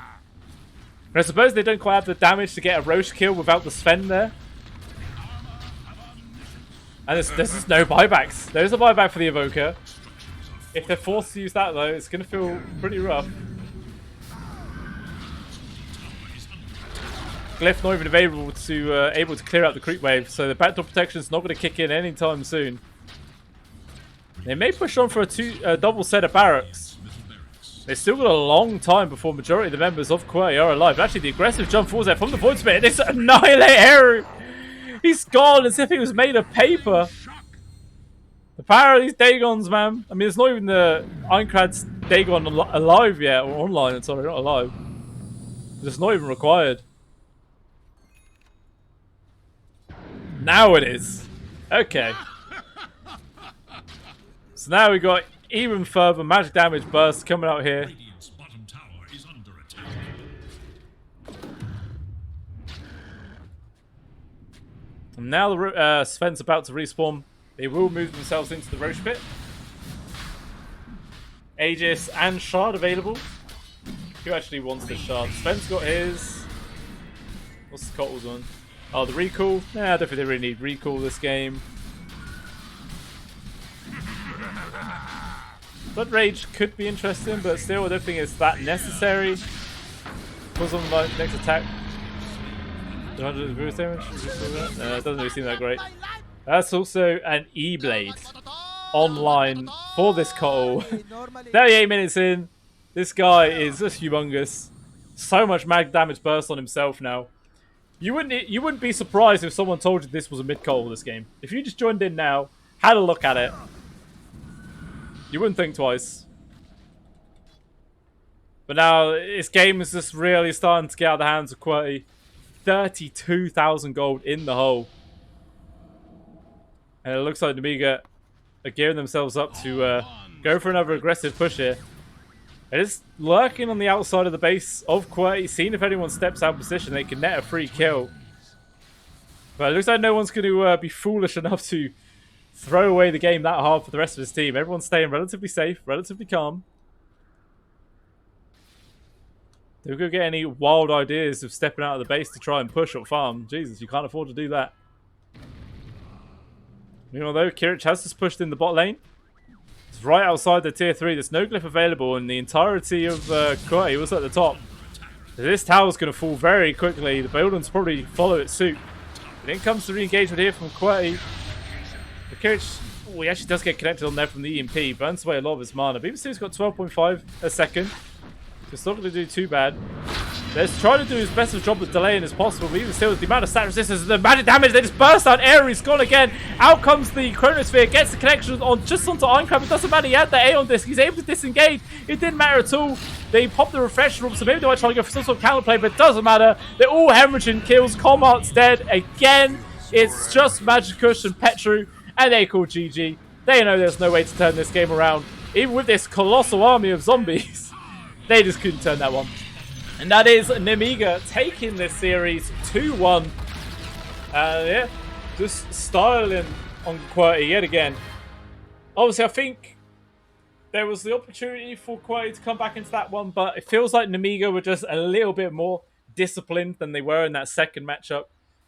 Speaker 1: And I suppose they don't quite have the damage to get a Roche kill without the Sven there. And there's just no buybacks. There's a buyback for the Evoker. If they're forced to use that though, it's going to feel pretty rough. Glyph not even able to clear out the creep wave, so the backdoor protection is not going to kick in anytime soon. They may push on for a double set of barracks. They've still got a long time before majority of the members of Qwerty are alive. Actually, the aggressive jump forwards there from the Void Spirit. They just annihilate Eru. He's gone as if he was made of paper. The power of these Dagons, man. I mean, it's not even the Einkrad's Dagon alive yet, or online. Sorry, not alive. It's not even required. Now it is. Okay. So now we got even further magic damage bursts coming out here. And now the Sven's about to respawn. They will move themselves into the Roche pit. Aegis and Shard available. Who actually wants this Shard? Sven's got his. What's the Cottle's one? Oh, the recall. Nah, I don't think they really need recall this game. Blood Rage could be interesting, but still I don't think it's that necessary. Pulls on the next attack. 100 boost damage? It doesn't really seem that great. That's also an E-Blade online for this Cottle. 38 minutes in. This guy is just humongous. So much mag damage burst on himself now. You wouldn't be surprised if someone told you this was a mid Cottle this game. If you just joined in now, had a look at it, you wouldn't think twice. But now this game is just really starting to get out of the hands of Qwerty. 32,000 gold in the hole. And it looks like Nemiga are gearing themselves up to go for another aggressive push here. It is lurking on the outside of the base of Qwerty, seeing if anyone steps out of position, they can net a free kill. But it looks like no one's going to be foolish enough to throw away the game that hard for the rest of his team. Everyone's staying relatively safe, relatively calm. They're going to get any wild ideas of stepping out of the base to try and push or farm. Jesus, you can't afford to do that. You know, though, Qwerty has just pushed in the bot lane. It's right outside the tier 3. There's no glyph available, and the entirety of Qwerty was at the top. This tower's going to fall very quickly. The Buildings probably follow it suit. But in comes the re-engagement here from Qwerty. Qwerty, oh, he actually does get connected on there from the EMP. Burns away a lot of his mana. BBC has got 12.5 a second. It's not going to do too bad. Let's try to do as best a job of delaying as possible, but even still, the amount of stat resistance, the amount of damage, they just burst out. Ares gone again. Out comes the Chronosphere, gets the connection on just onto Ironcrab. It doesn't matter, he had the Aeon disc, he's able to disengage. It didn't matter at all. They popped the refresh room, so maybe they might try to go for some sort of counterplay, but it doesn't matter. They're all hemorrhaging kills. Comart's dead again. It's just Magikush and Petru, and they call GG. They know there's no way to turn this game around. Even with this colossal army of zombies. They just couldn't turn that one. And that is Nemiga taking this series 2-1. Yeah, just styling on Qwerty yet again. Obviously, I think there was the opportunity for Qwerty to come back into that one, but it feels like Nemiga were just a little bit more disciplined than they were in that second matchup.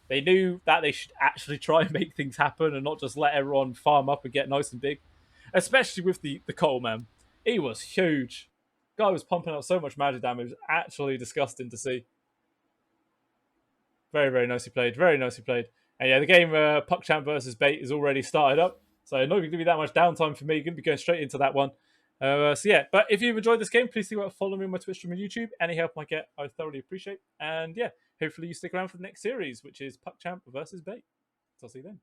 Speaker 1: They knew that they should actually try and make things happen and not just let everyone farm up and get nice and big. Especially with the Cottle, man. He was huge. Guy was pumping out so much magic damage. Actually disgusting to see. Very, very nicely played. Very nicely played. And yeah, the game PuckChamp versus Bait is already started up. So not going to be that much downtime for me. Going to be going straight into that one. So yeah, but if you've enjoyed this game, please think about following me on my Twitch stream and YouTube. Any help I get, I thoroughly appreciate. And yeah, hopefully you stick around for the next series, which is PuckChamp versus Bait. So I'll see you then.